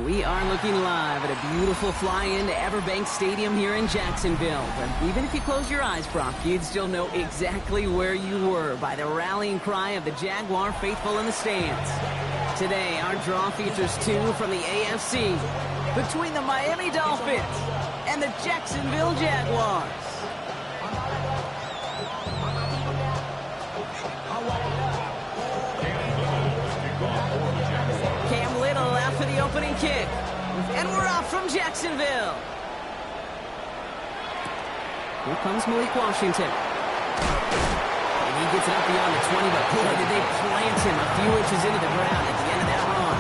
We are looking live at a beautiful fly-in to Everbank Stadium here in Jacksonville. But even if you close your eyes, Brock, you'd still know exactly where you were by the rallying cry of the Jaguar faithful in the stands. Today, our draw features two from the AFC between the Miami Dolphins and the Jacksonville Jaguars. For the opening kick. And we're off from Jacksonville. Here comes Malik Washington. And he gets it up beyond the 20, but boy, did they plant him a few inches into the ground at the end of that run.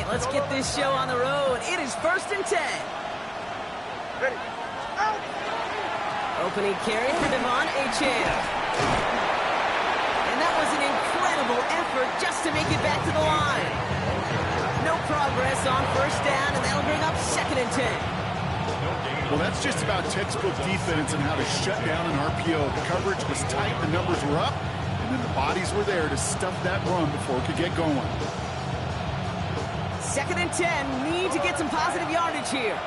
Let's get this show on the road. It is 1st and 10. Ready. Out. Opening carry for Devon Achane. And that was an incredible effort just to make it back to the line. No progress on 1st down, and that'll bring up 2nd and 10. Well, that's just about textbook defense and how to shut down an RPO. The coverage was tight, the numbers were up, and then the bodies were there to stuff that run before it could get going. 2nd and 10, need to get some positive yardage here.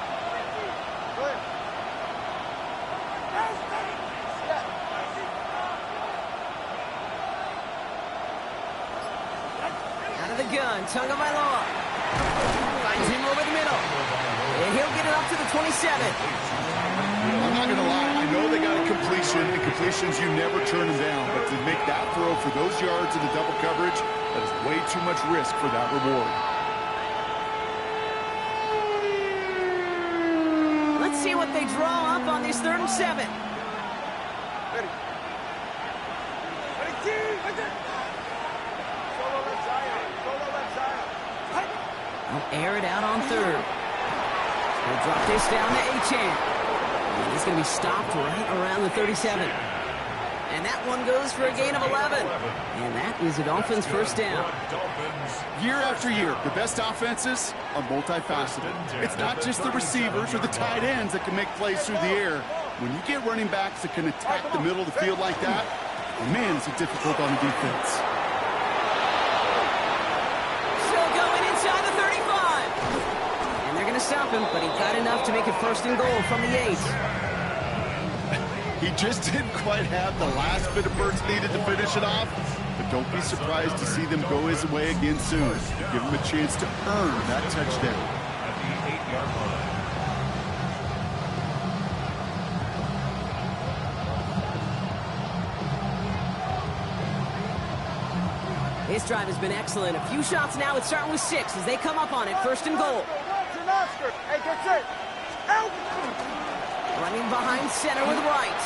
Out of the gun, Tagovailoa. Finds him over the middle. And he'll get it up to the 27. I'm not going to lie, I know they got a completion, and completions, you never turn them down. But to make that throw for those yards in the double coverage, that is way too much risk for that reward. Let's see what they draw up on this 3rd and 7. Ready. Ready, team. Solo left side. They'll air it out on 3rd. They'll drop this down to Achane. And he's going to be stopped right around the 37. And that one goes for a gain of 11. And that is the Dolphins' 1st down. Year after year, the best offenses are multifaceted. It's not just the receivers or the tight ends that can make plays through the air. When you get running backs that can attack the middle of the field like that, man, is it difficult on the defense. Still going inside the 35. And they're going to stop him, but he got enough to make it 1st and goal from the 8. He just didn't quite have the last bit of burst needed to finish it off. But don't be surprised to see them go his way again soon. Give him a chance to earn that touchdown. This drive has been excellent. A few shots now. It's starting with 6 as they come up on it. 1st and goal. Hey, that's it. Out. Running behind center with Wright.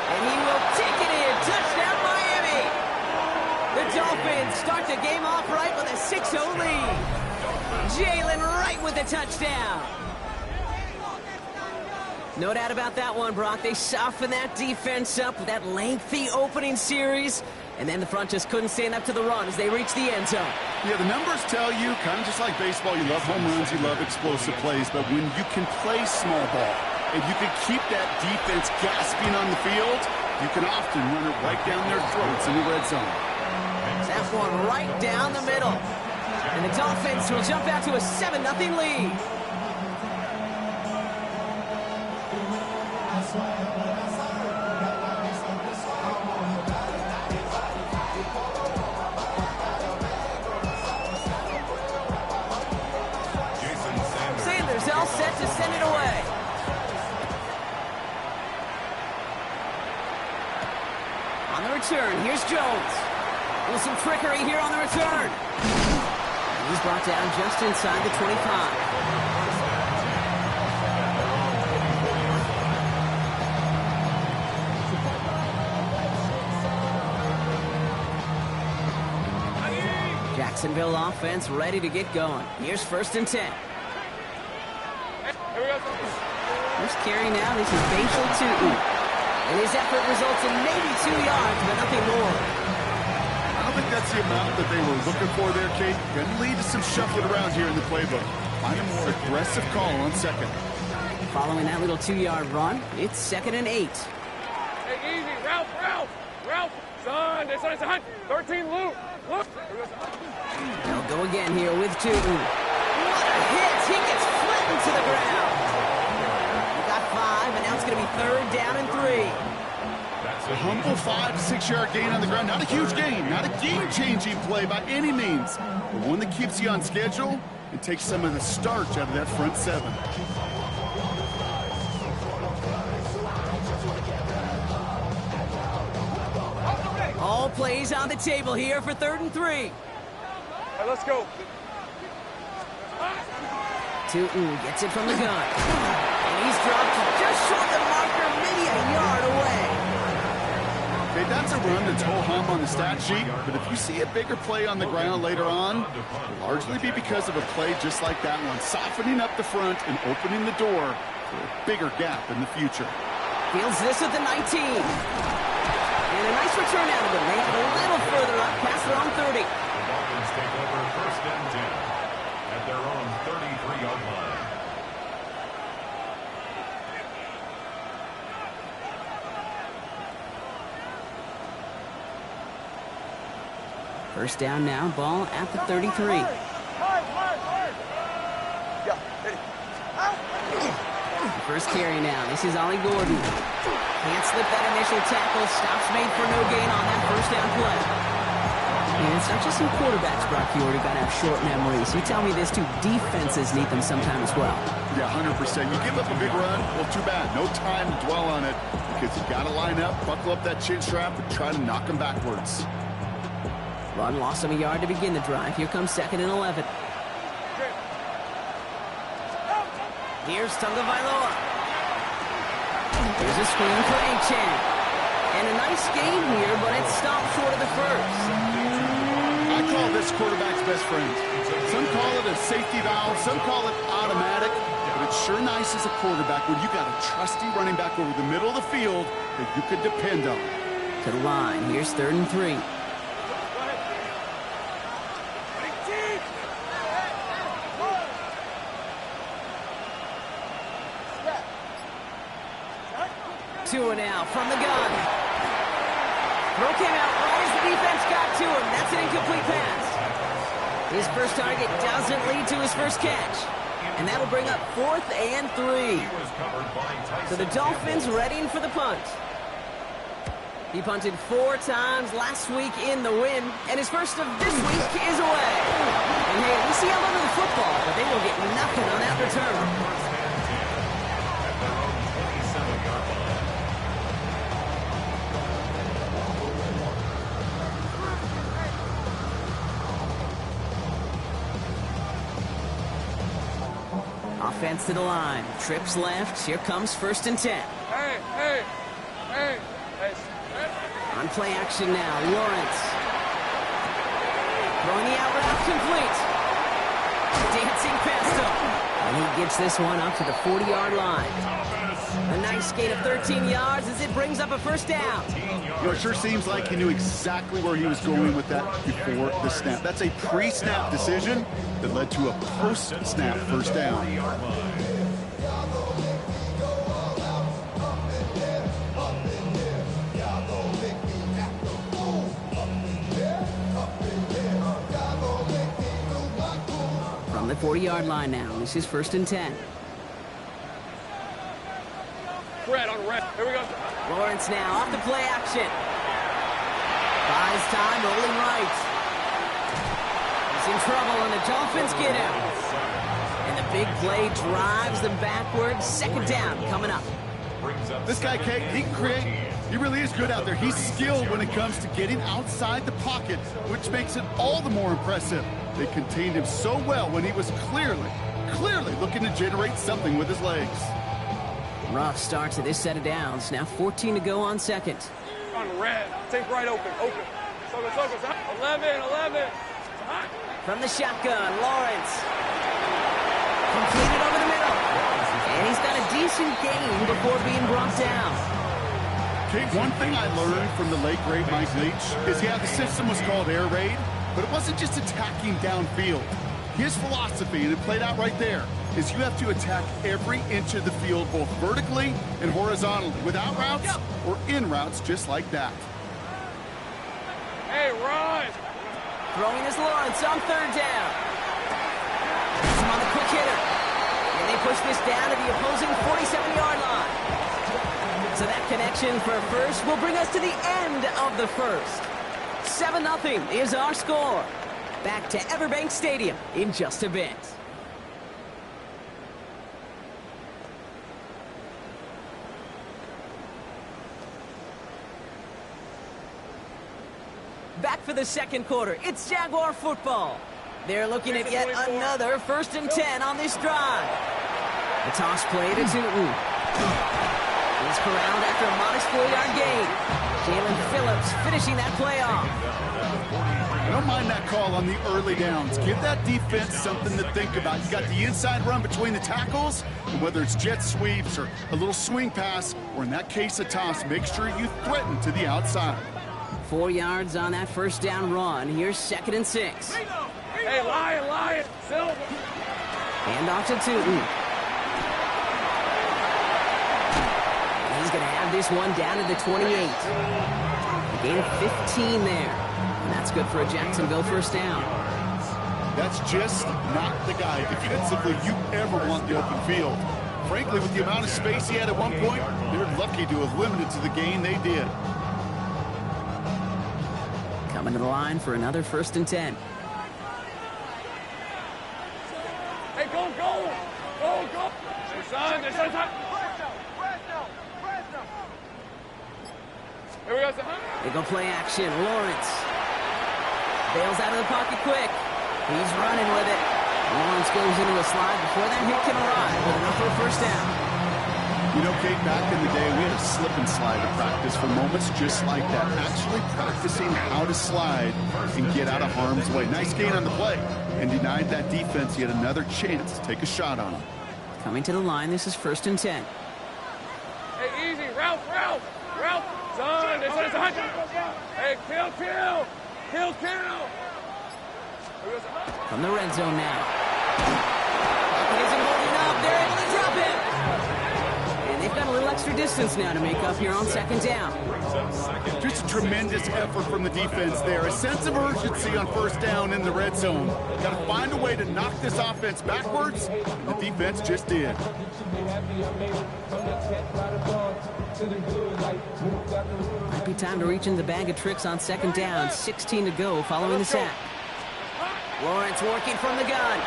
And he will take it in. Touchdown, Miami. The Dolphins start the game off right with a 6-0 lead. Jalen Wright with the touchdown. No doubt about that one, Brock. They softened that defense up with that lengthy opening series. And then the front just couldn't stand up to the run as they reached the end zone. Yeah, the numbers tell you, kind of just like baseball, you love home runs, you love explosive plays. But when you can play small ball, and you can keep that defense gasping on the field, you can often run it right down their throats in the red zone. That one right down the middle. And the Dolphins will jump out to a 7-0 lead. Sanders all set to send it away. On the return, here's Jones. With some trickery here on the return. And he's brought down just inside the 25. Jacksonville offense ready to get going. Here's 1st and 10. First carry now, this is Facial Tootin. And his effort results in maybe 2 yards, but nothing more. I don't think that's the amount that they were looking for there, Kate. Going to lead to some shuffling around here in the playbook. Find a more aggressive call on second. Following that little 2-yard run, it's 2nd and 8. Hey, easy, Ralph. Son, this is a hunt. 13, Luke. They'll go again here with Tootin. What a hit! He gets flattened to the ground. He got 5, and now it's going to be 3rd down and 3. A humble 5 to 6 yard gain on the ground. Not a huge gain, not a game-changing play by any means, but one that keeps you on schedule and takes some of the starch out of that front 7. All plays on the table here for 3rd and 3. All right, let's go. Tootin gets it from the gun. And he's dropped just short the marker, maybe a yard away. Okay, that's a run that's ho-hum on the stat sheet, but if you see a bigger play on the ground later on, it'll largely be because of a play just like that one, softening up the front and opening the door for a bigger gap in the future. Fields this at the 19. And a nice return out of them. They have a little further up past their own 30. Dolphins take over 1st and 10 at their own 33-yard line. First down now, ball at the 33. Yeah, ready. Out. First carry now. This is Ollie Gordon. Can't slip that initial tackle. Stops made for no gain on that first down play. And it's not just some quarterbacks, Brock, you already got to have short memories. You tell me this too, defenses need them sometime as well. Yeah, 100%. You give up a big run, well, too bad. No time to dwell on it because you got to line up, buckle up that chin strap, and try to knock them backwards. Run loss of a yard to begin the drive. Here comes 2nd and 11. Here's Tagovailoa. There's a screen for Achan. And a nice game here, but it stopped short of the first. I call this quarterback's best friend. Some call it a safety valve, some call it automatic, but it's sure nice as a quarterback when you got a trusty running back over the middle of the field that you could depend on. To the line. Here's 3rd and 3. Two and out from the gun. Throw came out right as the defense got to him. That's an incomplete pass. His first target doesn't lead to his first catch. And that'll bring up 4th and 3. So the Dolphins readying for the punt. He punted 4 times last week in the win, and his first of this week is away. And hey, we see how under the football, but they will get nothing on that return. Offense to the line. Trips left. Here comes 1st and 10. Hey. On play action now. Lawrence. Throwing the out route complete. Dancing past him. And he gets this one up to the 40-yard line. A nice gain of 13 yards as it brings up a first down. You know, it sure seems like he knew exactly where he was going with that before the snap. That's a pre-snap decision that led to a post-snap first down. From the 40-yard line now, this is 1st and 10. Red on red. Here we go. Lawrence now off the play action. Buys time, rolling right. He's in trouble, and the Dolphins get him. And the big play drives them backwards. 2nd down coming up. This guy, Kate, he can create. He really is good out there. He's skilled when it comes to getting outside the pocket, which makes it all the more impressive. They contained him so well when he was clearly looking to generate something with his legs. Rough start to this set of downs. Now 14 to go on 2nd. On red. Take right open. Focus. 11. From the shotgun, Lawrence. Completed over the middle. decent gain before being brought down. Okay, one thing I learned from the late, great Mike Leach is, yeah, the system was called air raid, but it wasn't just attacking downfield. His philosophy, and it played out right there, is you have to attack every inch of the field, both vertically and horizontally, without routes or in routes just like that. Hey, run! Throwing is Lawrence on third down. Some on the quick hitter. And they push this down to the opposing 47-yard line. So that connection for first will bring us to the end of the first. 7-0 is our score. Back to Everbank Stadium in just a bit. Back for the second quarter. It's Jaguar football. They're looking at yet another 1st and 10 on this drive. The toss play to Tootin. He's corralled after a modest 4-yard gain. Jalen Phillips finishing that play off. I don't mind that call on the early downs. Give that defense something to think about. You got the inside run between the tackles, and whether it's jet sweeps or a little swing pass, or in that case a toss, make sure you threaten to the outside. 4 yards on that 1st down run. Here's 2nd and 6. Hey, Lion, Silver. Hand off to Tootin. He's going to have this one down to the 28. A gain of 15 there. And that's good for a Jacksonville 1st down. That's just not the guy defensively you ever want the open field. Frankly, with the amount of space he had at one point, they're lucky to have limited to the gain they did. Coming to the line for another 1st and 10. Hey, go! Hey, son, Here we go, son. They go play action. Lawrence bails out of the pocket quick. He's running with it. Lawrence goes into a slide before that hit can arrive with enough for a 1st down. You know, Kate, back in the day, we had a slip and slide to practice for moments just like that. Actually practicing how to slide and get out of harm's way. Nice gain on the play. And denied that defense yet another chance to take a shot on him. Coming to the line, this is 1st and 10. Hey, easy, Ralph. Son, this is a hunt. Hey, kill. From the red zone now. He isn't holding up. They're able to drop him. And they've got a little extra distance now to make up here on 2nd down. Just a tremendous effort from the defense there. A sense of urgency on 1st down in the red zone. Got to find a way to knock this offense backwards. And the defense just did. Might be time to reach in the bag of tricks on 2nd down. 16 to go following the sack. Lawrence working from the gun.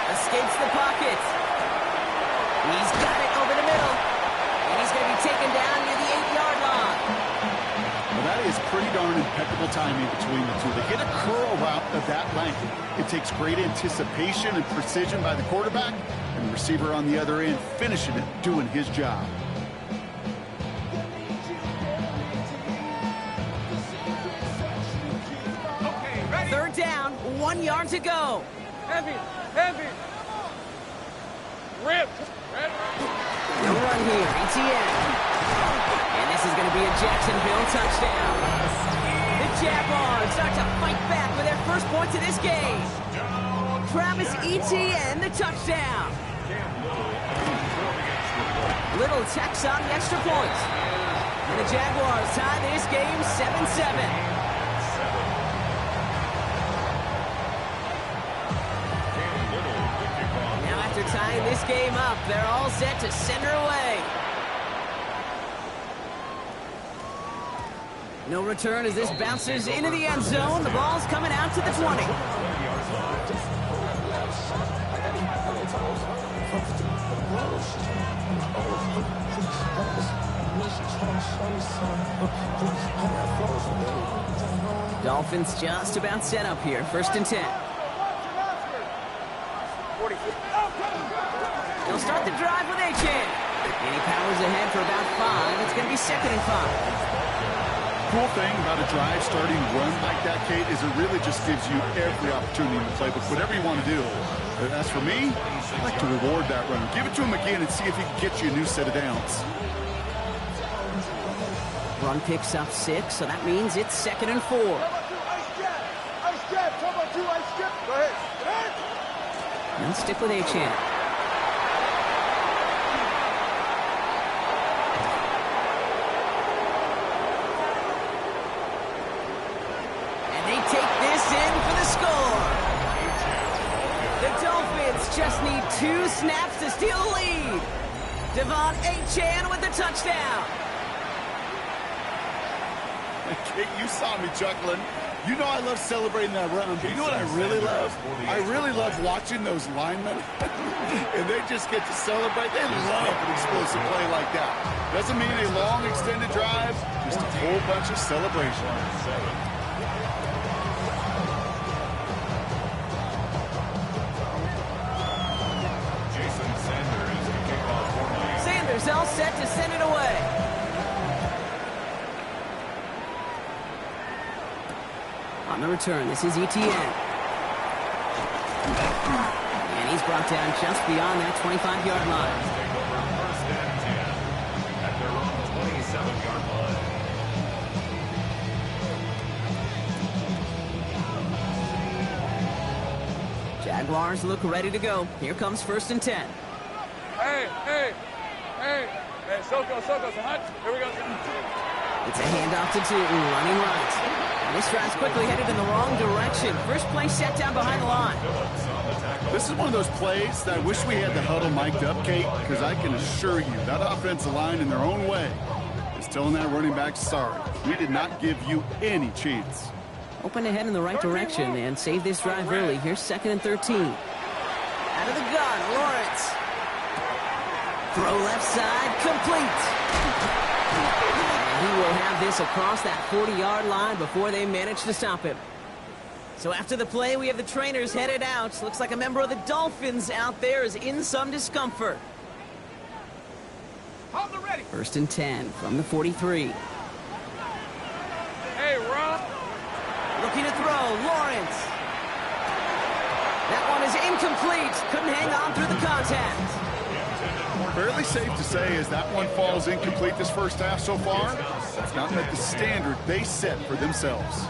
Escapes the pocket. He's got it over the middle. And he's going to be taken down near the 8-yard line. Well, that is pretty darn impeccable timing between the two. They get a curl route of that length. It takes great anticipation and precision by the quarterback, and the receiver on the other end finishing it, doing his job. Third down, 1 yard to go. Heavy. Rip. No run here, ETN. And this is going to be a Jacksonville touchdown. The Jaguars start to fight back with their first points of this game. Travis Etienne, the touchdown. Little Tex on the extra point. And the Jaguars tie this game 7-7. Tying this game up, they're all set to send her away. No return as this bounces into the end zone. The ball's coming out to the 20. Dolphins just about set up here. 1st and 10. They'll start the drive with Achane. And he powers ahead for about 5. It's going to be 2nd and 5. cool thing about a drive starting run like that, Kate, is it really just gives you every opportunity in the playbook, whatever you want to do. As for me, I like to reward that runner. Give it to him again and see if he can get you a new set of downs. Run picks up 6, so that means it's 2nd and 4. And stick with Achan. And they take this in for the score. The Dolphins just need 2 snaps to steal the lead. Devon Achan with the touchdown. Kate, you saw me chuckling. You know I love celebrating that run, but you know what I really love? I really love watching those linemen, and they just get to celebrate. They love an explosive play like that. Doesn't mean a long, extended drive, just a whole bunch of celebration. Sanders all set to send it away. On the return, this is Etienne. And he's brought down just beyond that 25-yard line. First and 10 at their own 27-yard line. Jaguars look ready to go. Here comes 1st and 10. Hey, Soko, hunt. Here we go. It's a handoff to Tootin, running right. And this drive's quickly headed in the wrong direction. First play set down behind the line. This is one of those plays that I wish we had the huddle mic'd up, Kate, because I can assure you that offensive line in their own way is telling that running back, sorry, we did not give you any chance. Open ahead in the right direction and save this drive early. Here's 2nd and 13. Out of the gun, Lawrence. Throw left side, complete. He will have this across that 40-yard line before they manage to stop him. So after the play, we have the trainers headed out. Looks like a member of the Dolphins out there is in some discomfort. 1st and 10 from the 43. Hey, Rob. Looking to throw, Lawrence. That one is incomplete. Couldn't hang on through the contact. Fairly safe to say as that one falls incomplete this first half so far, it's not met the standard they set for themselves.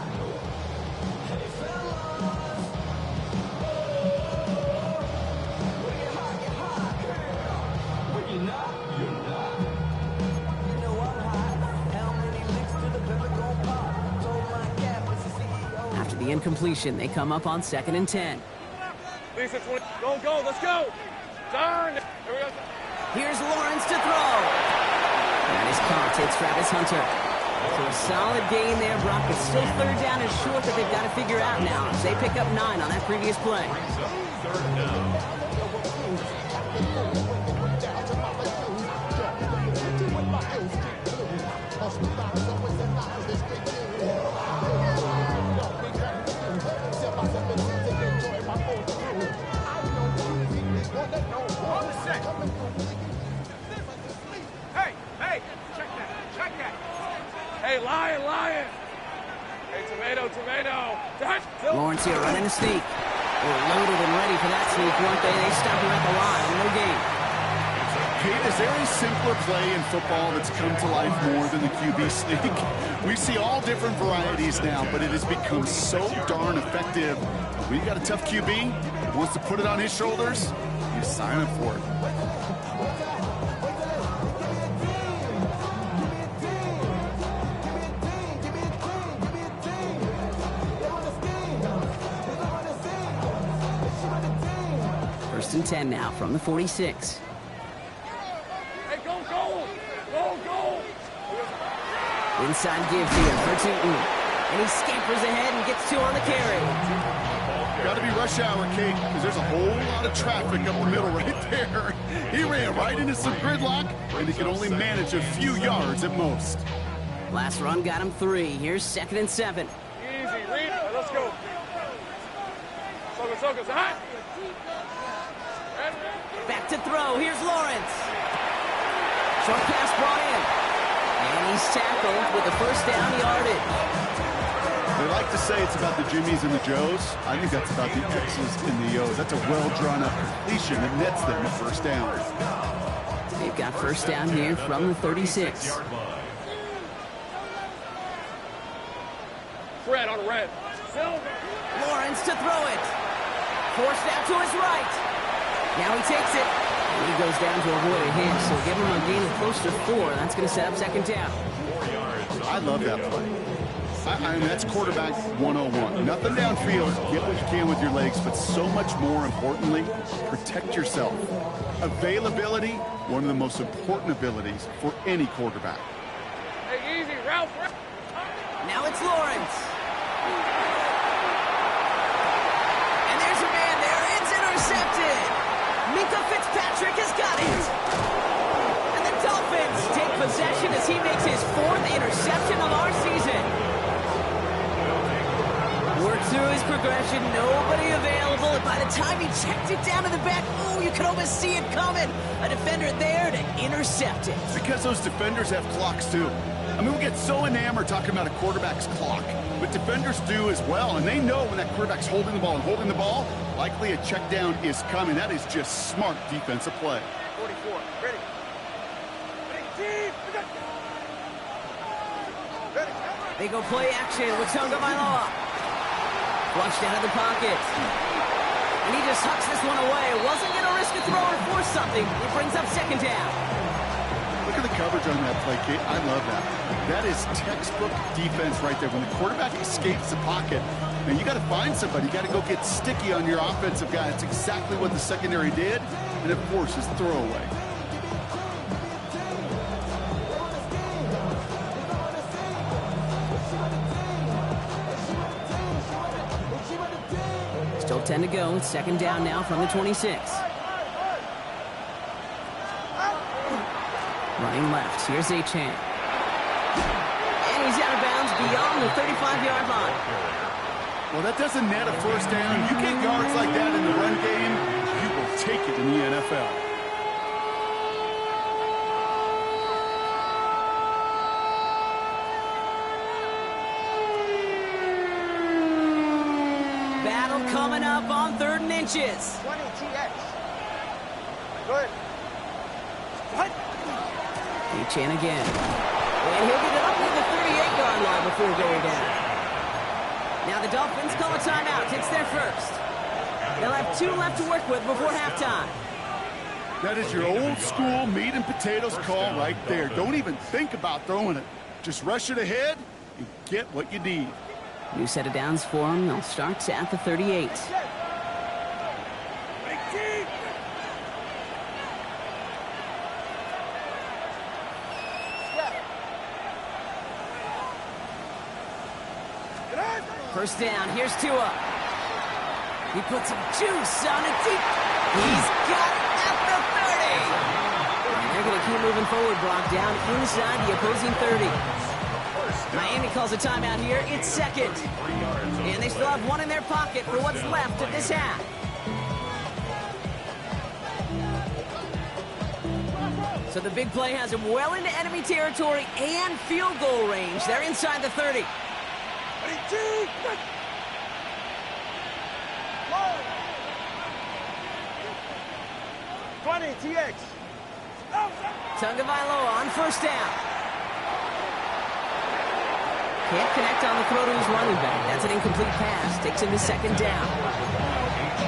After the incompletion, they come up on 2nd and 10. Lisa, 20. Go, let's go. Darn. Here we go. Here's Lawrence to throw. That is caught. It's Travis Hunter. So a solid gain there, Brock, but still 3rd down is short that they've got to figure out now. As they pick up 9 on that previous play. 3rd down. Hey, Lion. Hey, tomato. Lawrence here running a sneak. They were loaded and ready for that sneak, weren't they? They stopped him at the line. No gain. Kate, is there a simpler play in football that's come to life more than the QB sneak? We see all different varieties now, but it has become so darn effective. When you got a tough QB who wants to put it on his shoulders, you sign up for it. First and 10 now from the 46. Hey, go. Inside give here for Tootin. And he scampers ahead and gets 2 on the carry. Got to be rush hour, Kate, because there's a whole lot of traffic up the middle right there. He ran right into some gridlock, and he could only manage a few yards at most. Last run got him 3. Here's 2nd and 7. Easy, read. Let's go. Soko, hot. Back to throw. Here's Lawrence. Short pass brought in. And he's tackled with a first down yardage. They like to say it's about the Jimmies and the Joes. I think that's about the X's and the O's. That's a well-drawn-up completion that nets them a first down. They've got first down here from the 36. Fred on red. Lawrence to throw it. Forced out to his right. Now he takes it. And he goes down to avoid a hit, so give him a gain of close to 4. That's going to set up second down. I love that play. I mean, that's quarterback 101. Nothing downfield. Get what you can with your legs, but so much more importantly, protect yourself. Availability, one of the most important abilities for any quarterback. Hey, easy, Ralph. Now it's Lawrence. And there's a man there. It's intercepted. Minka Fitzpatrick has got it. And the Dolphins take possession as he makes his 4th interception of our season. Worked through his progression, nobody available, and by the time he checked it down to the back, oh, you could almost see it coming. A defender there to intercept it. Because those defenders have clocks too. I mean, we get so enamored talking about a quarterback's clock, but defenders do as well, and they know when that quarterback's holding the ball and holding the ball, likely a check down is coming. That is just smart defensive play. 44, ready. They go play action with Tagovailoa. Flushed out of the pocket. And he just hucks this one away. Wasn't going to risk a throw or force something. It brings up second down. Look at the coverage on that play, Kate. I love that. That is textbook defense right there. When the quarterback escapes the pocket, now you got to find somebody. You got to go get sticky on your offensive guy. That's exactly what the secondary did. And, of course, his throwaway. Still 10 to go. Second down now from the 26. Running left. Here's Achane. And he's out of bounds beyond the 35-yard line. Well, that doesn't net a first down. You get yards like that in the run game, you will take it in the NFL. Battle coming up on 3rd and inches. 20 TX. Good. What? Achane again. And he'll get it up to the 38-yard line before going down. Now the Dolphins call a timeout. It's their first. They'll have 2 left to work with before halftime. That is your old school meat and potatoes call right there. Don't even think about throwing it. Just rush it ahead and get what you need. New set of downs for them. They'll start at the 38. First down. Here's Tua. He puts some juice on it deep. He's got it at the 30. And they're going to keep moving forward, Brock, down inside the opposing 30. Miami calls a timeout here. It's second. And they still have 1 in their pocket for what's left of this half. So the big play has him well into enemy territory and field goal range. They're inside the 30. 20 TX. Tagovailoa on first down. Can't connect on the throw to his running back. That's an incomplete pass. Takes him to second down.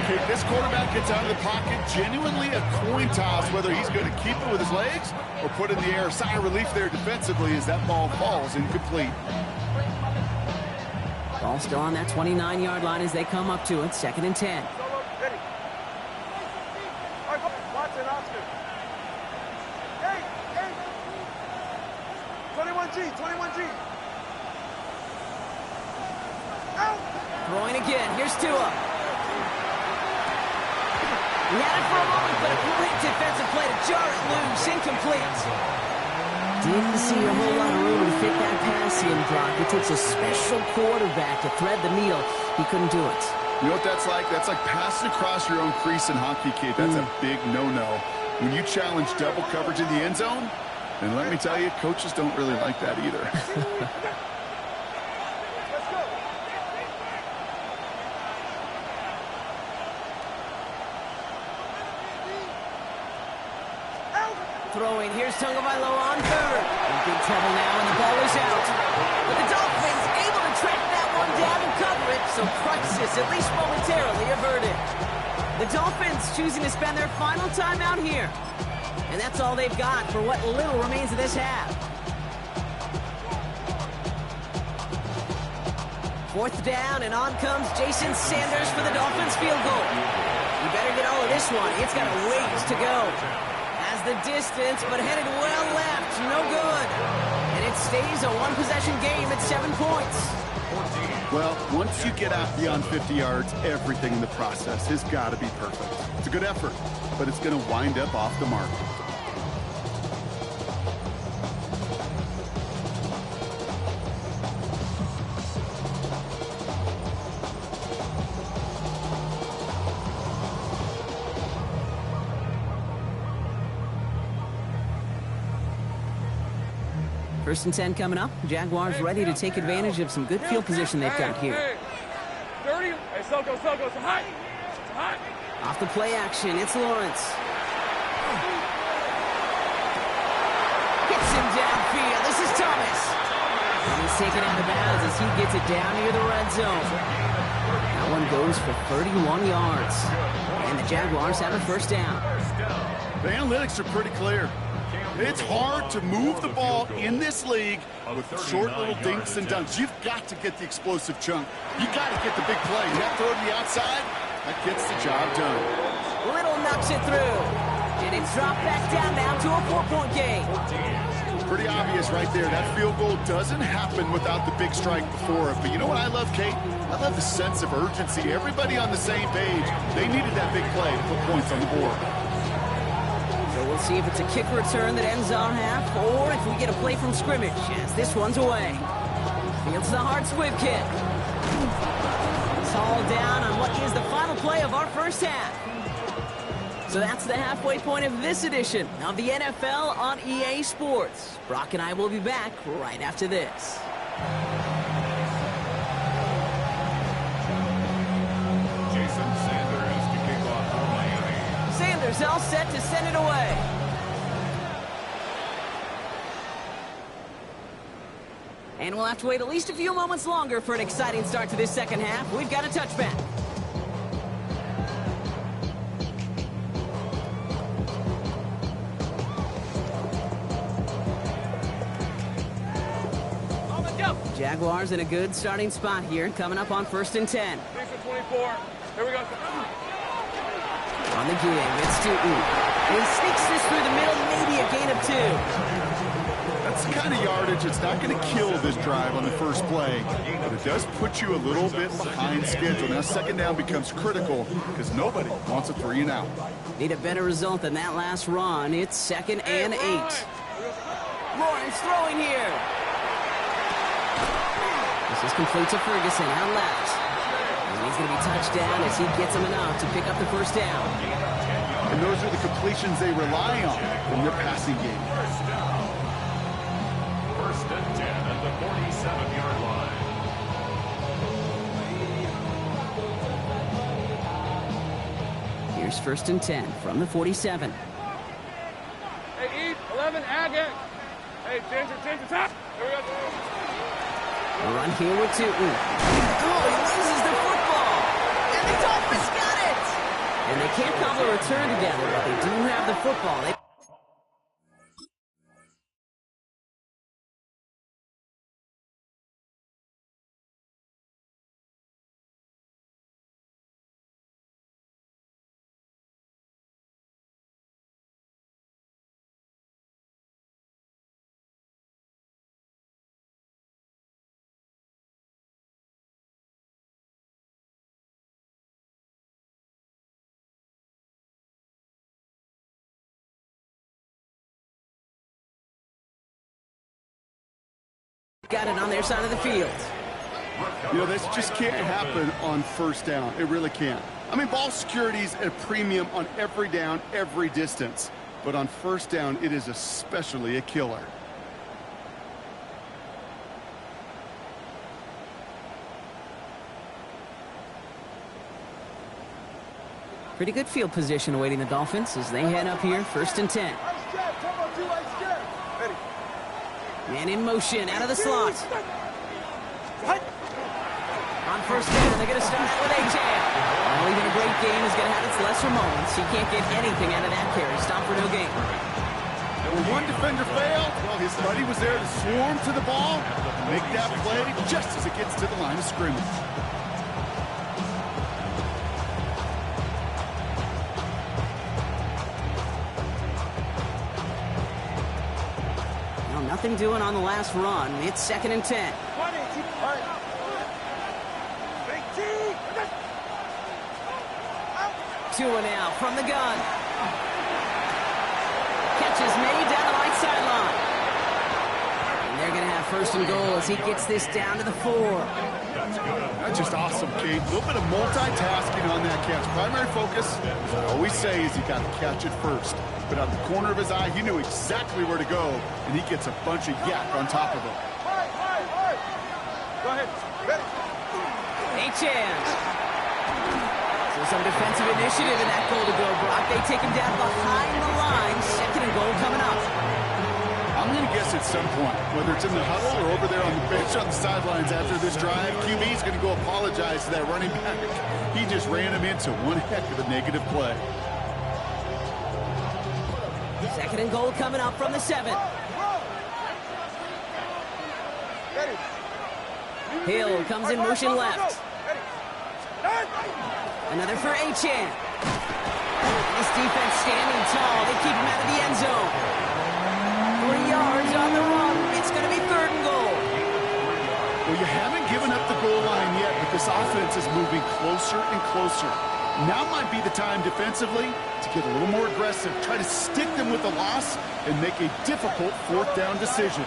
Okay, this quarterback gets out of the pocket, genuinely a coin toss whether he's going to keep it with his legs or put it in the air. Sigh of relief there defensively as that ball falls incomplete. Ball still on that 29-yard line as they come up to it. Second and 10. Ready. Watson, Oscar. Hey, hey. 21G, 21G. Out. Throwing again. Here's Tua. He had it for a moment, but a great defensive play to jar it loose. Incomplete. Didn't see a whole lot of room to fit that pass in, Brock. It takes a special quarterback to thread the needle. He couldn't do it. You know what that's like? That's like passing across your own crease in hockey, kid. That's a big no-no. When you challenge double coverage in the end zone, And let me tell you, coaches don't really like that either. Throwing, here's Tagovailoa on third. In big trouble now, and the ball is out. But the Dolphins able to track that one down and cover it, so crisis at least momentarily averted. The Dolphins choosing to spend their final time out here. And that's all they've got for what little remains of this half. Fourth down, and on comes Jason Sanders for the Dolphins field goal. You better get all of this one. It's got a ways to go. Has the distance, but headed well left. No good. And it stays a one-possession game at 7 points. Well, once you get out beyond 50 yards, everything in the process has got to be perfect. It's a good effort, but it's going to wind up off the mark. First and 10 coming up. Jaguars ready to take advantage of some good field position they've got here. 30. Hey, Soko, it's hot. It's hot. Off the play action, it's Lawrence. Gets him downfield. This is Thomas. And he's taken out of bounds as he gets it down near the red zone. That one goes for 31 yards. And the Jaguars have a first down. The analytics are pretty clear. It's hard to move the ball in this league with short little dinks and dunks. You've got to get the explosive chunk. You've got to get the big play. You have to throw to the outside. That gets the job done. Little knocks it through. And it's dropped back down now to a 4-point game. Pretty obvious right there. That field goal doesn't happen without the big strike before it. But you know what I love, Kate? I love the sense of urgency. Everybody on the same page. They needed that big play to put points on the board. So we'll see if it's a kick return that ends our half, or if we get a play from scrimmage, as this one's away. Fields the hard swift kick. It's all down on what is the final play of our first half. So that's the halfway point of this edition of the NFL on EA Sports. Brock and I will be back right after this. Jason Sanders to kick off for Miami. Sanders all set to send it away. And we'll have to wait at least a few moments longer for an exciting start to this second half. We've got a touchback. Jaguars in a good starting spot here, coming up on 1st and 10. 24. Here we go. On the give, it's Stooten. And he sneaks this through the middle, maybe a gain of 2. That's the kind of yardage that's not going to kill this drive on the first play, but it does put you a little bit behind schedule. Now second down becomes critical because nobody wants a 3 and out. Need a better result than that last run. It's 2nd and 8. Lawrence throwing here. This is complete to Ferguson out left. And he's going to be touched down as he gets him enough to pick up the first down. And those are the completions they rely on in their passing game. First and 10 at the 47-yard line. Here's 1st and 10 from the 47. Hey, Eve, 11, Agate. Hey, Ginger, top. Here we go. A run here with Tooten. Oh, he loses the football. And the Dolphins got it. And they can't cobble a return together, but they do have the football. Got it on their side of the field. You know, this just can't happen on first down. It really can't. I mean, ball security's at a premium on every down, every distance. but on first down, it is especially a killer. Pretty good field position awaiting the Dolphins as they head up here, 1st and 10. Man in motion, out of the slot. On first down, they're going to start out with A-Chan. Well, even a great game is going to have its lesser moments. He can't get anything out of that carry. Stop for no gain. When one defender failed, well, his buddy was there to swarm to the ball and make that play just as it gets to the line of scrimmage. Well, nothing doing on the last run. It's 2nd and 10. Tua now from the gun. Catch is made down the right sideline. And they're going to have 1st and goal as he gets this down to the 4. That's just awesome, Kate. A little bit of multitasking on that catch. Primary focus, as I always say, is you got to catch it first. But out the corner of his eye, he knew exactly where to go, and he gets a bunch of yak on top of it. Go ahead. Ready. A-Chan. So some defensive initiative in that goal to go, Brock. They take him down behind the line. 2nd and goal coming up. I'm going to guess at some point, whether it's in the huddle or over there on the bench on the sidelines after this drive, QB's going to go apologize to that running back. He just ran him into one heck of a negative play. 2nd and goal coming up from the 7. Hill comes in motion left. Another for A-Chan. This defense standing tall. They keep him out of the end zone. 3 yards on the run. It's going to be 3rd and goal. Well, you haven't given up the goal line yet, but this offense is moving closer and closer. Now might be the time defensively to get a little more aggressive, try to stick them with the loss, and make a difficult 4th down decision.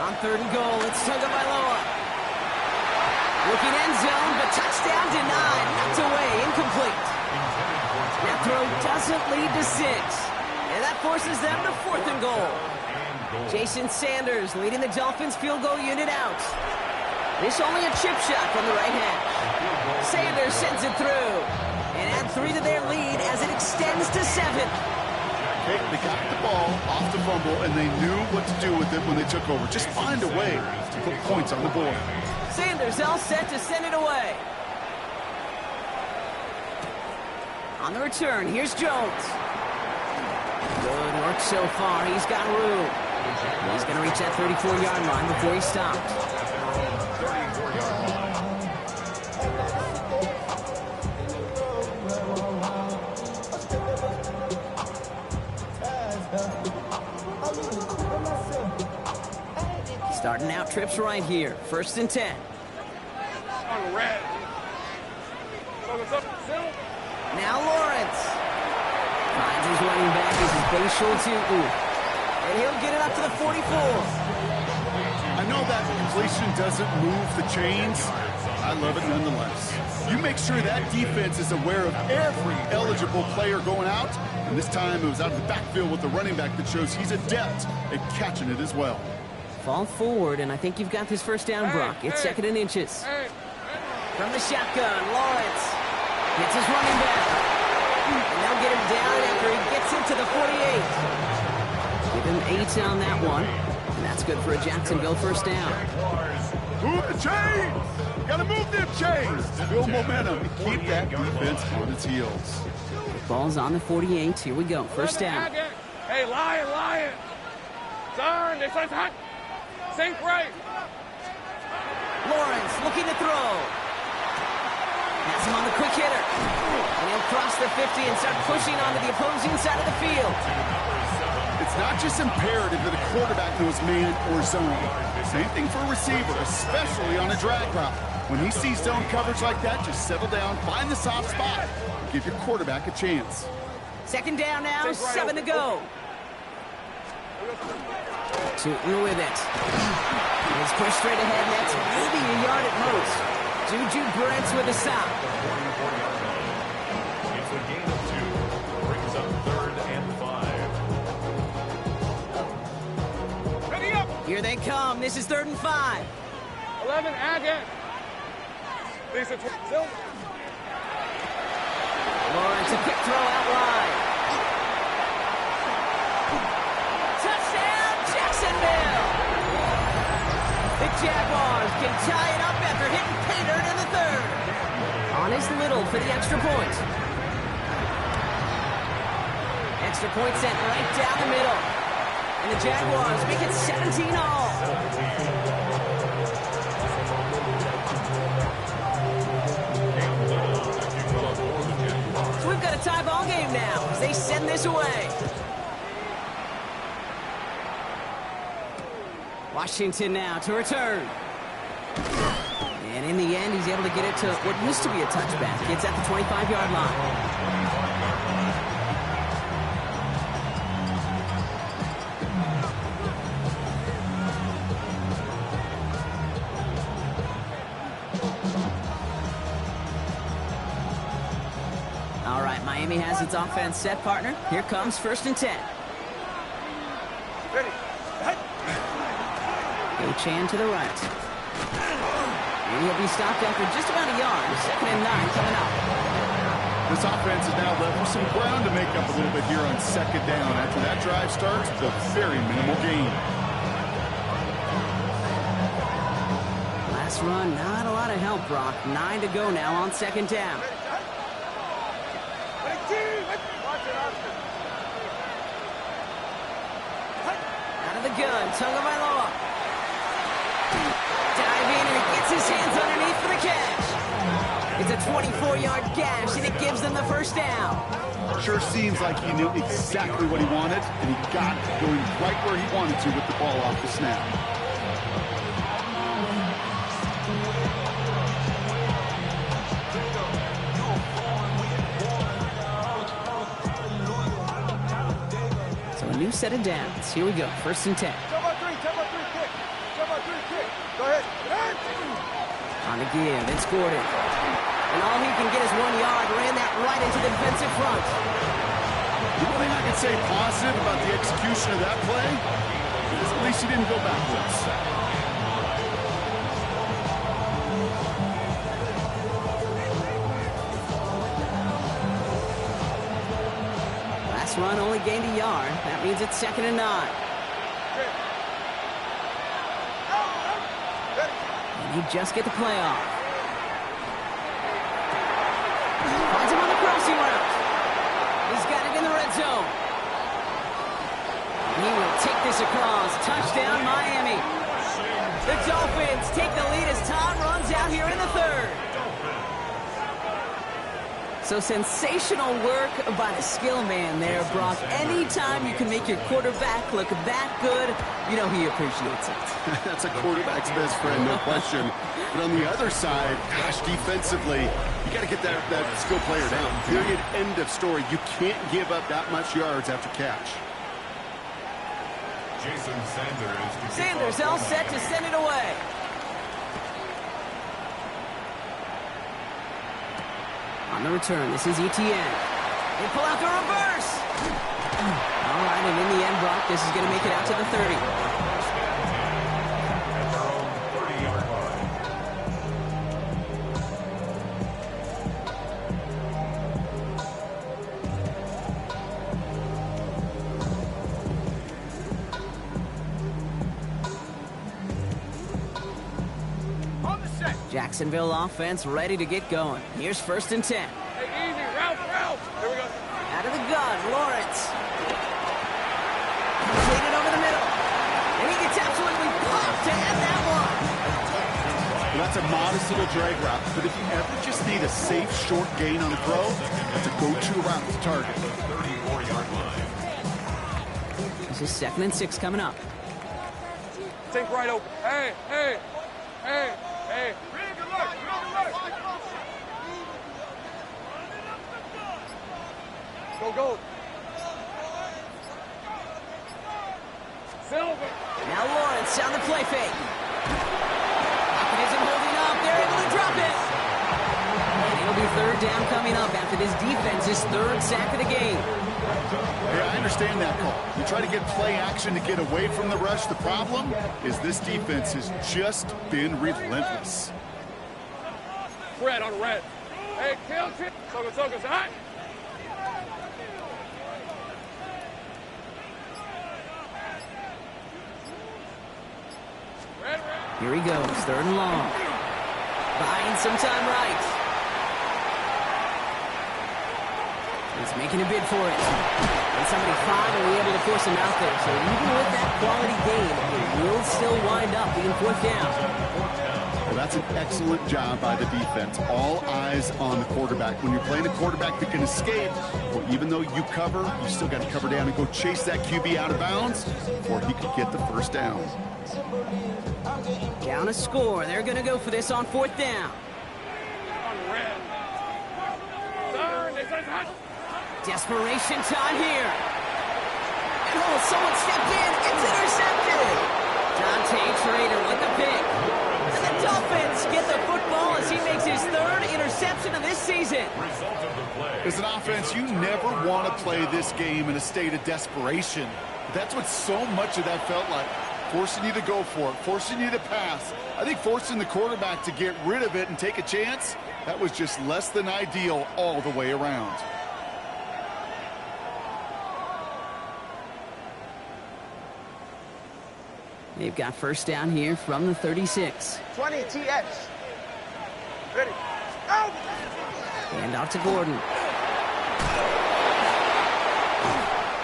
On 3rd and goal, it's Tagovailoa. Looking end zone, but touchdown denied. Knocked away, incomplete. That throw doesn't lead to 6. And that forces them to 4th and goal. Jason Sanders leading the Dolphins field goal unit out. This only a chip shot from the right hash. Sanders sends it through. And add 3 to their lead as it extends to 7. Okay, they got the ball off the fumble, and they knew what to do with it when they took over. Just find a way to put points on the board. Sanders all set to send it away. On the return, here's Jones. Good work so far. He's got room. He's going to reach that 34-yard line before he stopped. Starting out trips right here. 1st and 10. On red. Focus up. Now Lawrence. Finds his running back as his base short to and he'll get it up to the 44. I know that completion doesn't move the chains. I love it nonetheless. You make sure that defense is aware of every eligible player going out. And this time it was out of the backfield with the running back that shows he's adept at catching it as well. Fall forward, and I think you've got this 1st down, Brock. It's 2nd and inches. From the shotgun, Lawrence gets his running back. And they'll get him down after he gets into the 48. Give him 8 on that one. And that's good for a Jacksonville 1st down. Move the chains! Gotta move them chains! Build momentum and keep that defense on its heels. The ball's on the 48. Here we go. 1st down. Hey, Lion! Son, this one's hot! Sink right! Lawrence looking to throw. Has him on the quick hitter. And he'll cross the 50 and start pushing onto the opposing side of the field. It's not just imperative that a quarterback knows man or zone. Same thing for a receiver, especially on a drag route. When he sees zone coverage like that, just settle down, find the soft spot, and give your quarterback a chance. 2nd down now, 7 to go. Tootin with it. He's pushed straight ahead, and that's maybe a yard at most. Juju Brents with a stop. It's a gain of 2. Here they come. This is 3rd and 5. 11, again. Lisa, Silver. Lawrence, a quick throw out wide. Touchdown, Jacksonville! The Jaguars can tie it up after hitting pay dirt in the 3rd. On is Little for the extra point. Extra point sent right down the middle. And the Jaguars make it 17 all. So we've got a tie ball game now as they send this away. Washington now to return. And in the end, he's able to get it to what used to be a touchback. It's at the 25-yard line. All right, Miami has its offense set, partner. Here comes 1st and 10. Ready. Chan to the right. And he'll be stopped after just about a yard. 2nd and 9 coming up. This offense is now left with some ground to make up a little bit here on 2nd down. After that drive starts, with a very minimal gain. Last run, not a lot of help, Brock. 9 to go now on 2nd down. Out of the gun, Tagovailoa. Dive in, and he gets his hands underneath for the catch. It's a 24-yard gash, and it gives them the 1st down. Sure seems like he knew exactly what he wanted, and he got it going right where he wanted to with the ball off the snap. So a new set of downs. Here we go, 1st and 10. Go ahead. On the give, it's Gordon. And all he can get is 1 yard. Ran that right into the defensive front. The only thing I can say positive about the execution of that play is at least he didn't go backwards. Last run only gained a yard. That means it's 2nd and 9. You just get the play off. Finds him on the crossing route. He's got it in the red zone. He will take this across. Touchdown, Miami. The Dolphins take the lead as Todd runs out here in the 3rd. So sensational work by the skill man there, Brock. Anytime you can make your quarterback look that good, you know he appreciates it. That's a quarterback's best friend, no question. But on the other side, gosh, defensively, you got to get that skill player down. Period, end of story. You can't give up that much yards after catch. Jason Sanders. Sanders all set to send it away. On the return, this is Etienne. They pull out the reverse. All right, and in the end, Brock, this is going to make it out to the 30. Jacksonville offense ready to get going. Here's 1st and 10. Hey, easy. Ralph. Here we go. Out of the gun, Lawrence. Completed over the middle. And he gets absolutely pumped to end that one. Well, that's a modest little drag route, but if you ever just need a safe, short gain on the throw, that's a go-to route to target. 34-yard line. This is 2nd and 6 coming up. Think right open. Hey. Go. Silver. Now Lawrence on the play fake. Pocket isn't holding up. They're able to drop it. And it'll be 3rd down coming up after this defense's 3rd sack of the game. Yeah, I understand that call. You try to get play action to get away from the rush. The problem is this defense has just been relentless. Red on red. Hey, kill. Soga, hot. Red. Here he goes, 3rd and long. Buying some time right. He's making a bid for it. And somebody finally able to force him out there. So even with that quality game, it will still wind up being 4th down. Well, that's an excellent job by the defense. All eyes on the quarterback. When you're playing a quarterback that can escape, well, even though you cover, you still got to cover down and go chase that QB out of bounds before he could get the 1st down. Down a score. They're going to go for this on 4th down. On red. Desperation time here. And oh, someone stepped in. It's intercepted. Dante Trader with the pick. And the Dolphins get the football as he makes his 3rd interception of this season. As an offense, you never want to play this game in a state of desperation. That's what so much of that felt like. Forcing you to go for it, forcing you to pass. I think forcing the quarterback to get rid of it and take a chance, that was just less than ideal all the way around. They've got 1st down here from the 36. 20 TX. Ready. Out. And off to Gordon.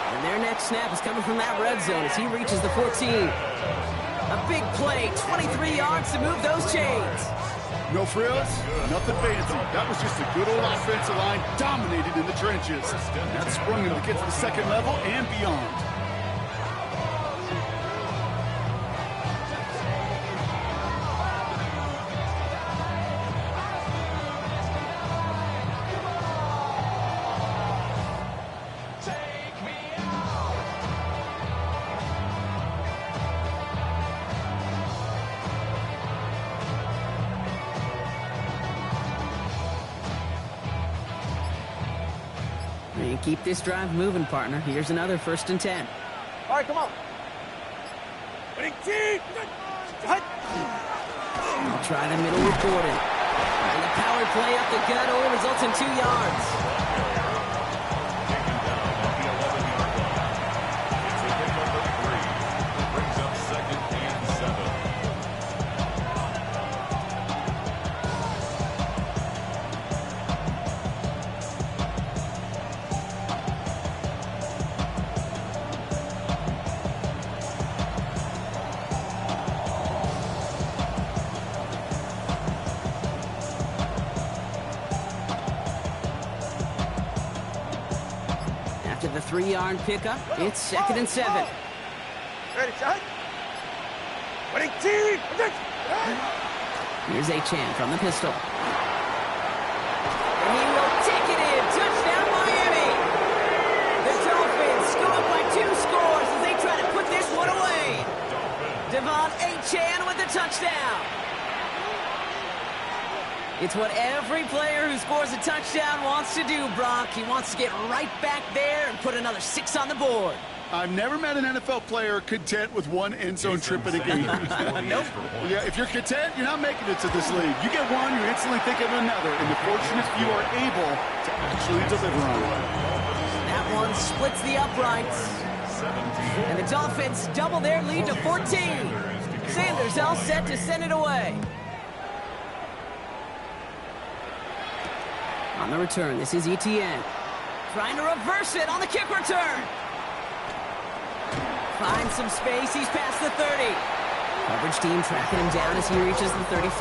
And their next snap is coming from that red zone as he reaches the 14. A big play, 23 yards to move those chains. No frills, nothing fancy. That was just a good old offensive line dominated in the trenches. And that sprung him to get to the 2nd level and beyond. And keep this drive moving, partner. Here's another 1st and 10. All right, come on. I'll try the middle with Gordon. And the power play up the gut only results in 2 yards. After the 3-yard pickup, it's 2nd and 7. Ready, shot. Here's Achan from the pistol. And he will take it in. Touchdown, Miami. The Dolphins go up by 2 scores as they try to put this one away. Devon Achan with the touchdown. It's what every player who scores a touchdown wants to do, Brock. He wants to get right back there and put another 6 on the board. I've never met an NFL player content with 1 end zone trip in a game. Nope. Yeah, if you're content, you're not making it to this league. You get one, you instantly think of another, and the fortunate few are able to actually deliver on it. That one splits the uprights. And the Dolphins double their lead to 14. Sanders all set to send it away. On the return, this is Etienne. Trying to reverse it on the kick return. Finds some space, he's past the 30. Coverage team tracking him down as he reaches the 35.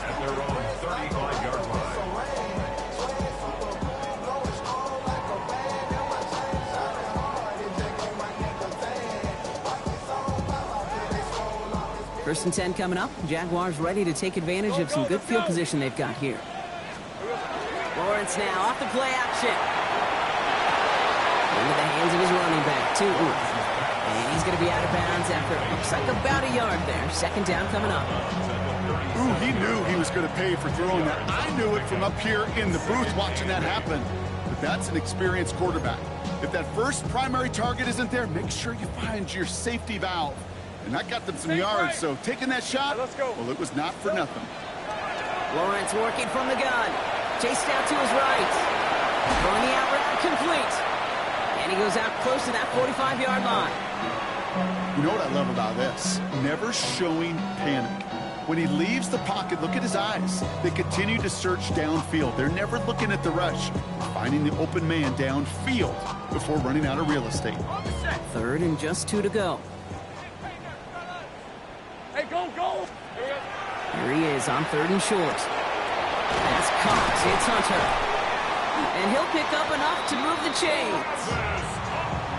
At their own 35-yard line. First and 10 coming up. Jaguars ready to take advantage of some good field position they've got here. Lawrence now off the play action. Into the hands of his running back, too. And he's going to be out of bounds after it looks like about a yard there. 2nd down coming up. Ooh, he knew he was going to pay for throwing that. I knew it from up here in the booth watching that happen. The That's an experienced quarterback. If that first primary target isn't there, make sure you find your safety valve. And that got them some yards, so taking that shot, Let's go. well, it was not for nothing. Lawrence working from the gun. Chased out to his right. Throwing the out route complete. And he goes out close to that 45-yard line. You know what I love about this? Never showing panic. When he leaves the pocket, look at his eyes. They continue to search downfield. They're never looking at the rush. Finding the open man downfield before running out of real estate. 3rd and just 2 to go. Hey, go, go. Here we go. Here he is on 3rd and short. That's caught. It's Hunter. And he'll pick up enough to move the chains.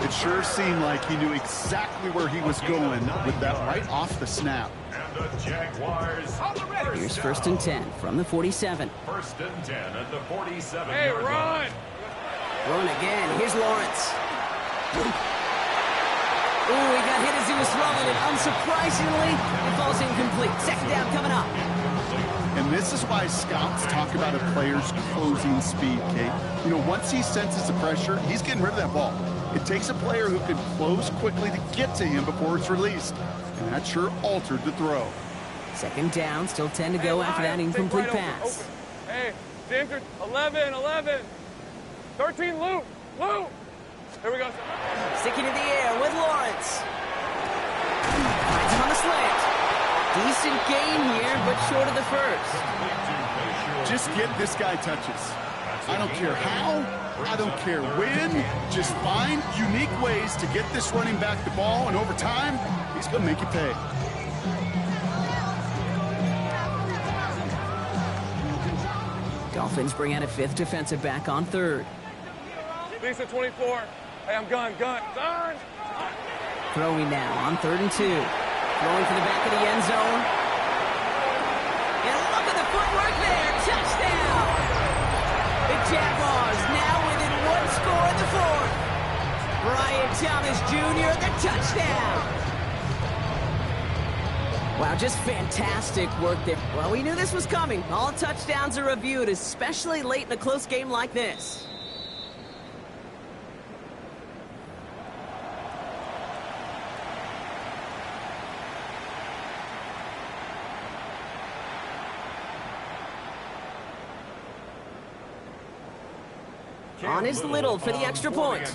It sure seemed like he knew exactly where he was going with that right off the snap. And the Jaguars. Here's 1st and 10 from the 47. 1st and 10 at the 47. Hey, run. Throwing again. Here's Lawrence. Ooh, he got hit as he was throwing it. Unsurprisingly, it falls incomplete. 2nd down coming up. And this is why scouts talk about a player's closing speed, Kate. You know, once he senses the pressure, he's getting rid of that ball. It takes a player who can close quickly to get to him before it's released. And that sure altered the throw. 2nd down, still 10 to go after that incomplete pass. Open. Hey, Ginger, 11, 11. 13, Luke. Luke. Here we go. Sticking in the air with Lawrence. Finds him on the slant. Decent gain here, but short of the first. Just get this guy touches. I don't care how, I don't care when. Just find unique ways to get this running back the ball, and over time, he's going to make you pay. Dolphins bring out a 5th defensive back on 3rd. Lisa, 24. Hey, I'm gun. Throwing now on 3rd and 2. Throwing for the back of the end zone. And look at the footwork there. Touchdown! The Jaguars now within 1 score in the 4th. Brian Thomas Jr., the touchdown! Wow, just fantastic work there. Well, we knew this was coming. All touchdowns are reviewed, especially late in a close game like this. On is Little for the extra point. The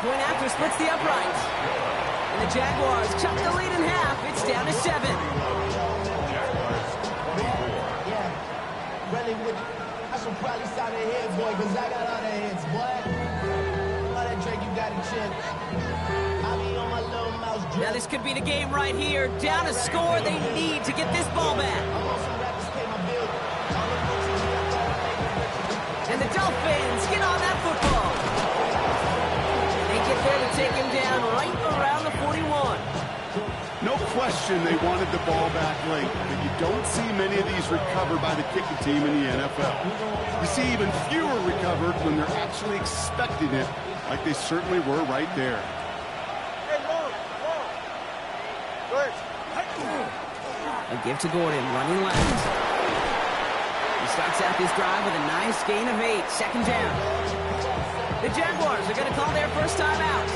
point after splits the upright. And the Jaguars chuck the lead in half. It's down to 7. Jaguars 24. Yeah, really with I should probably stop the head, boy, because I got all the heads, boy. All that Drake, you got a chip. I be on my little mouse drip. Now this could be the game right here. Down a score, they need to get this ball back. I'm on some rappers, pay my bill. And the Dolphins get on that football. They get there to take him down right around the 41. No question they wanted the ball back late, but you don't see many of these recovered by the kicking team in the NFL. You see even fewer recovered when they're actually expecting it, like they certainly were right there. Hey, long. Good. A give to Gordon, running left. He starts out this drive with a nice gain of 8, 2nd down. The Jaguars are going to call their first time out.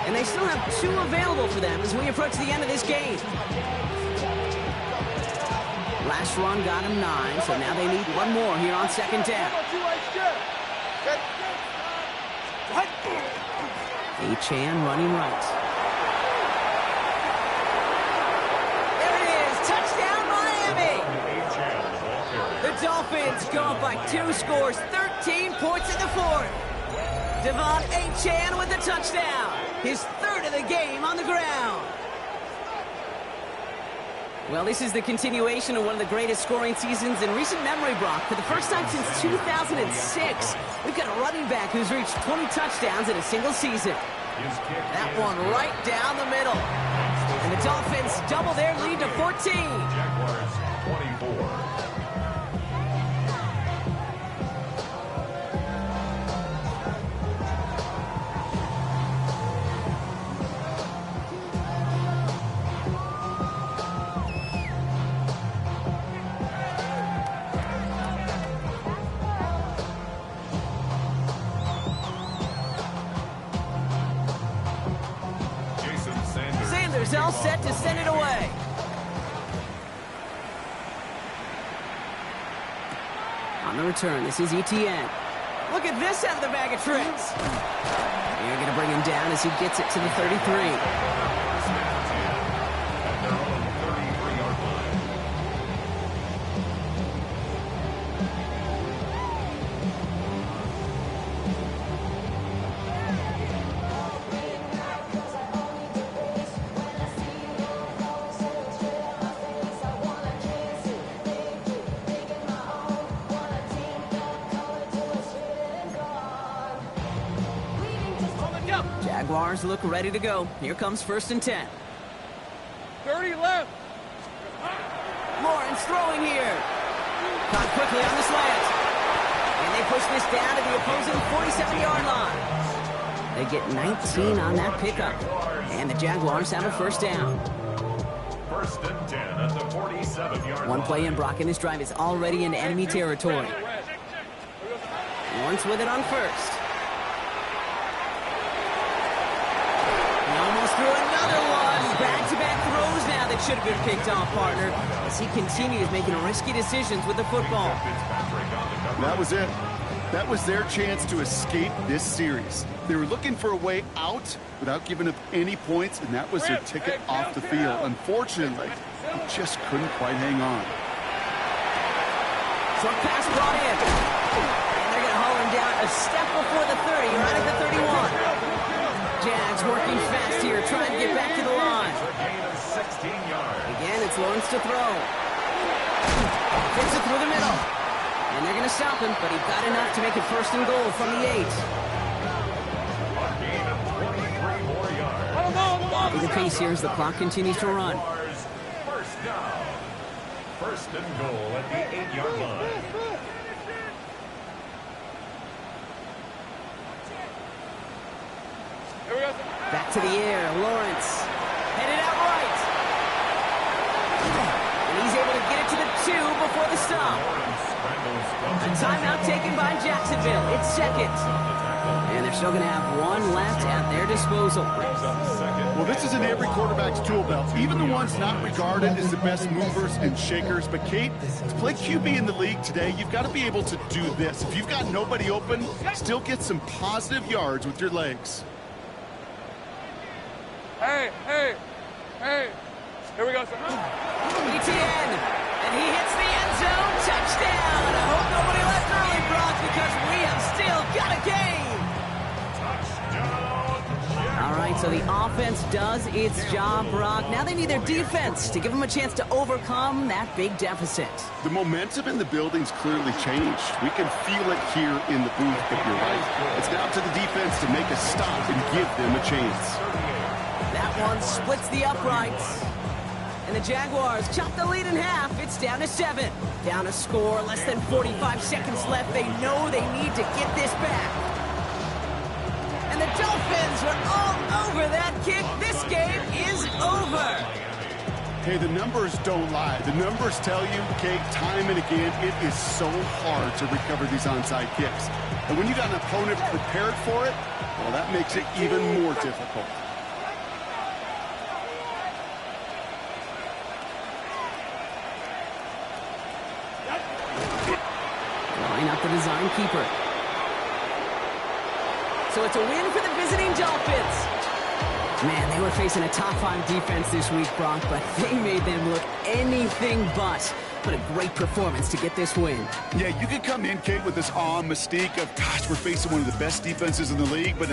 And they still have 2 available for them as we approach the end of this game. Last run got him 9, so now they need 1 more here on 2nd down. Achan running right. There it is, touchdown Miami! The Dolphins go up by 2 scores, 13 points in the 4th. Devon Achan with the touchdown. His 3rd of the game on the ground. Well, this is the continuation of one of the greatest scoring seasons in recent memory, Brock. For the first time since 2006, we've got a running back who's reached 20 touchdowns in a single season. That one right down the middle. And the Dolphins double their lead to 14. Jaguars 24. Jaguars all set to send it away. On the return, this is ETN. Look at this out of the bag of tricks. They're going to bring him down as he gets it to the 33. Jaguars look ready to go. Here comes 1st and 10. 30 left. Lawrence throwing here. Caught quickly on the slant. And they push this down to the opposing 47-yard line. They get 19 on that pickup. And the Jaguars have a 1st down. 1st and 10 at the 47-yard line. One play in, Brock, and this drive is already in enemy territory. Lawrence with it on 1st. Through another one. Back-to-back throws now that should have been picked off, partner, as he continues making risky decisions with the football. That was it. That was their chance to escape this series. They were looking for a way out without giving up any points, and that was their ticket off the field. Unfortunately, they just couldn't quite hang on. Short pass brought in. And they're going to haul him down a step before the 30, right at the 31. Jags working fast here, trying to get back to the line. Again, it's Lawrence to throw. Fits it through the middle. And they're going to stop him, but he got enough to make it 1st and goal from the 8. With the pace here as the clock continues to run. 1st down. 1st and goal at the 8-yard line. Back to the air, Lawrence. Headed out right. And he's able to get it to the 2 before the stop. A timeout taken by Jacksonville. It's 2nd. And they're still going to have one left at their disposal. Well, this is in every quarterback's tool belt, even the ones not regarded as the best movers and shakers. But, Kate, to play QB in the league today, you've got to be able to do this. If you've got nobody open, still get some positive yards with your legs. Hey. Here we go, sir. ETN. And he hits the end zone. Touchdown. I hope nobody left early, Brock, because we have still got a game. All right, so the offense does its job, Brock. Now they need their defense to give them a chance to overcome that big deficit. The momentum in the building's clearly changed. We can feel it here in the booth, but you're right. It's now to the defense to make a stop and give them a chance. That one splits the uprights. And the Jaguars chop the lead in half. It's down to 7. Down a score, less than 45 seconds left. They know they need to get this back. And the Dolphins are all over that kick. This game is over. Hey, the numbers don't lie. The numbers tell you, Kate, time and again, it is so hard to recover these onside kicks. And when you got an opponent prepared for it, well, that makes it even more difficult. Line up the design keeper. So it's a win for the visiting Dolphins. Man, they were facing a top 5 defense this week, Brock, but they made them look anything but. What a great performance to get this win. Yeah, you could come in, Kate, with this awe and mystique of, gosh, we're facing one of the best defenses in the league, but